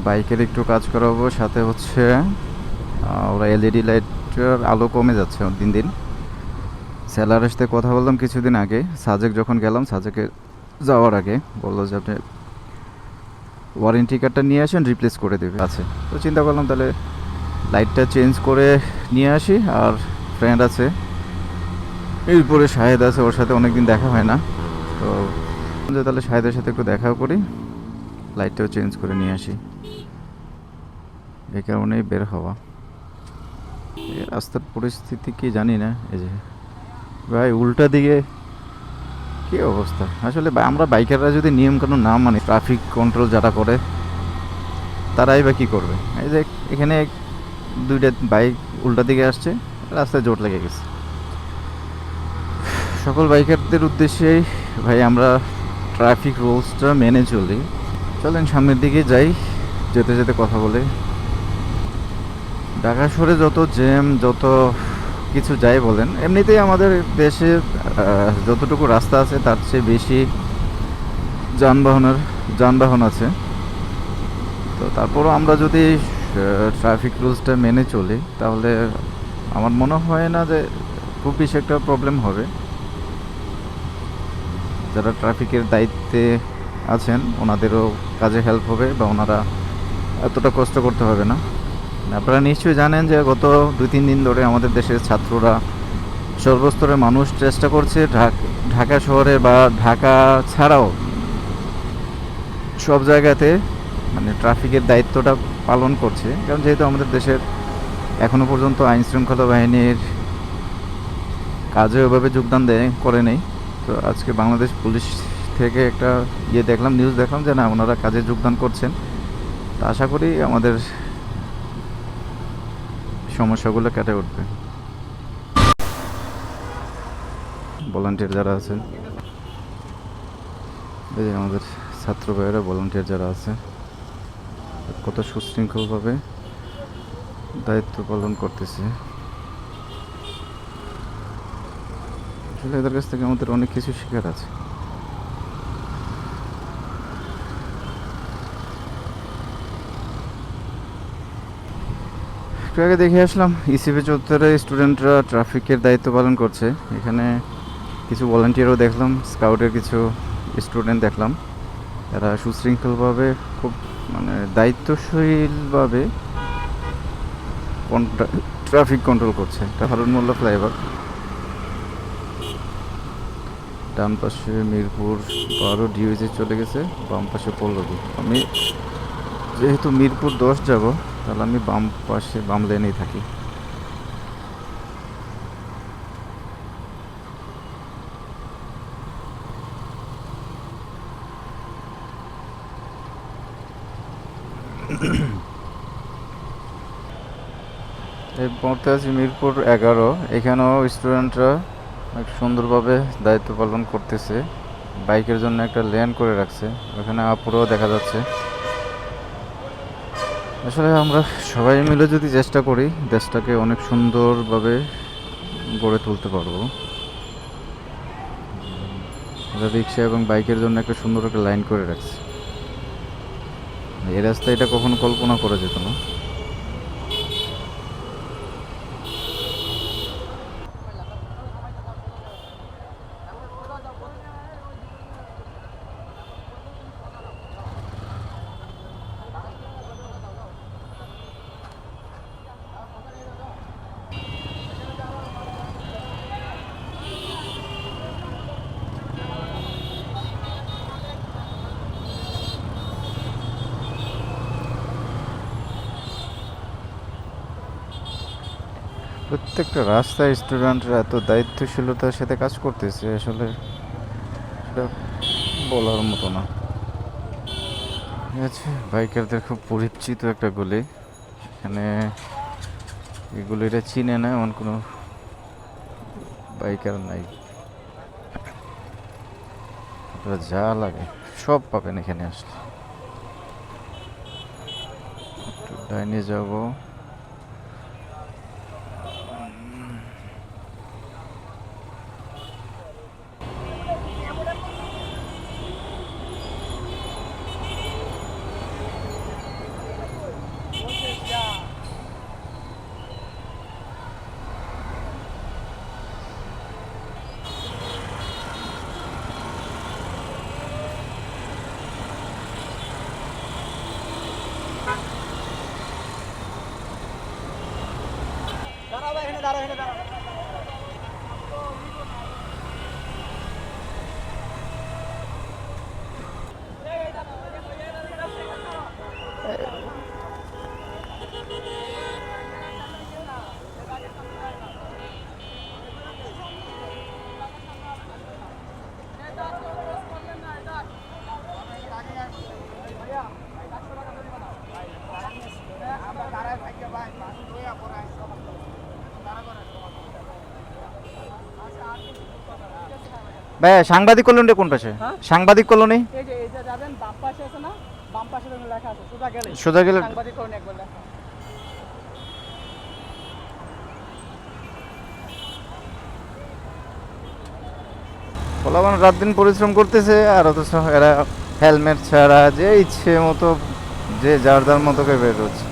বাইকের একটু কাজ করাবো, সাথে হচ্ছে ওরা এলইডি লাইটের আলো কমে যাচ্ছে দিন দিন। সেলারের সাথে কথা বললাম কিছুদিন আগে, সাজেক যখন গেলাম, সাজেকে যাওয়ার আগে বললো যে আপনি ওয়ারেন্টি কার্ডটা নিয়ে আসেন, রিপ্লেস করে দেবে আছে। তো চিন্তা করলাম তাহলে লাইটটা চেঞ্জ করে নিয়ে আসি। আর ফ্রেন্ড আছে এরপরে, শাহেদ আছে, ওর সাথে অনেকদিন দেখা হয় না। তো তাহলে শাহেদের সাথে একটু দেখাও করি, লাইটটাও চেঞ্জ করে নিয়ে আসি। এই কারণেই বের হওয়া। এই রাস্তার পরিস্থিতি কি জানি না। এই যে ভাই উল্টা দিকে কি অবস্থা আসলে। আমরা বাইকাররা যদি নিয়ম কানুন না মানি, ট্রাফিক কন্ট্রোল যারা করে তারাই বা কী করবে। এই যে এখানে দুইটা বাইক উল্টা দিকে আসছে, রাস্তায় জোট লেগে গেছে। সকল বাইকারদের উদ্দেশ্যেই ভাই, আমরা ট্রাফিক রুলসটা মেনে চলি। চলেন সামনের দিকে যাই, যেতে যেতে কথা বলে। ঢাকা শহরে যত জ্যাম, যত কিছু যাই বলেন, এমনিতেই আমাদের দেশে যতটুকু রাস্তা আছে তার চেয়ে বেশি যানবাহন আছে। তো তারপরও আমরা যদি ট্রাফিক রুলসটা মেনে চলি, তাহলে আমার মনে হয় না যে খুব বেশি একটা প্রবলেম হবে। যারা ট্রাফিকের দায়িত্বে আছেন ওনাদেরও কাজে হেল্প হবে, বা ওনারা এতটা কষ্ট করতে হবে না। আপনারা নিশ্চয়ই জানেন যে গত 2-3 দিন ধরে আমাদের দেশের ছাত্ররা, সর্বস্তরের মানুষ চেষ্টা করছে ঢাকা শহরে বা ঢাকা ছাড়াও সব জায়গাতে মানে ট্রাফিকের দায়িত্বটা পালন করছে। কারণ যেহেতু আমাদের দেশের এখনও পর্যন্ত আইন শৃঙ্খলা বাহিনীর কাজে ওভাবে যোগদান করে নেই। তো আজকে বাংলাদেশ পুলিশ থেকে একটা দেখলাম, নিউজ দেখলাম যে না, ওনারা কাজে যোগদান করছেন। তা আশা করি আমাদের সমস্যাগুলো কেটে উঠবে। ভলান্টিয়ার যারা আছেন, এই যে আমাদের ছাত্র ভাইয়েরা, ভলান্টিয়ার যারা আছে, কত সুশৃঙ্খলভাবে দায়িত্ব পালন করতেছে। আসলে এদের কাছ থেকে আমাদের অনেক কিছু শেখার আছে। একটু আগে দেখে আসলাম ইসিপি চত্বরে স্টুডেন্টরা ট্রাফিকের দায়িত্ব পালন করছে। এখানে কিছু ভলান্টিয়ারও দেখলাম, স্কাউটের কিছু স্টুডেন্ট দেখলাম। এরা সুশৃঙ্খলভাবে, খুব মানে দায়িত্বশীলভাবে ট্রাফিক কন্ট্রোল করছে। এটা হারুন মোল্লা ফ্লাইওভার, ডান পাশে মিরপুর 12 ডিউজে চলে গেছে, বাম পাশে পল্লবী। আমি যেহেতু মিরপুর 10 যাব, তাহলে আমি বাম পাশে, বাম লেনেই থাকি। এই মুহূর্তে আছি মিরপুর 11। এখানেও স্টুডেন্টরা অনেক সুন্দরভাবে দায়িত্ব পালন করতেছে। বাইকের জন্য একটা লেন করে রাখছে, ওখানে আপুরাও দেখা যাচ্ছে। আসলে আমরা সবাই মিলে যদি চেষ্টা করি, দেশটাকে অনেক সুন্দরভাবে গড়ে তুলতে পারবো। রিক্সা এবং বাইকের জন্য একটা সুন্দর একটা লাইন করে রাখছে। এই রাস্তা এটা কখনো কল্পনা করা যেত না। প্রত্যেকটা রাস্তায় স্টুডেন্টরা এত দায়িত্বশীলতার সাথে কাজ করতেছে, আসলে সেটা বলার মতো না। ঠিক আছে, বাইকারদের খুব পরিচিত একটা গলি। এখানে এই গলিটা চিনে না এমন কোনো বাইকার নাই। আপনারা যা লাগে সব পাবেন এখানে আসলে। একটু ডাইনে যাবো। ভাই সাংবাদিক কলোনিটা কোন পাশে? হ্যাঁ? সাংবাদিক কলোনি এই যে এইটা যাবেন বাম পাশে আছে না, বাম পাশে লেখা আছে, সোজা গেলে সোজা গেলে সাংবাদিক কলোনি একবার লেখা। পোলাপান রাত দিন পরিশ্রম করতেছে আর অথচ এরা হেলমেট ছাড়া যে ইচ্ছে মতো যে যার যার মতো করে বের হচ্ছে।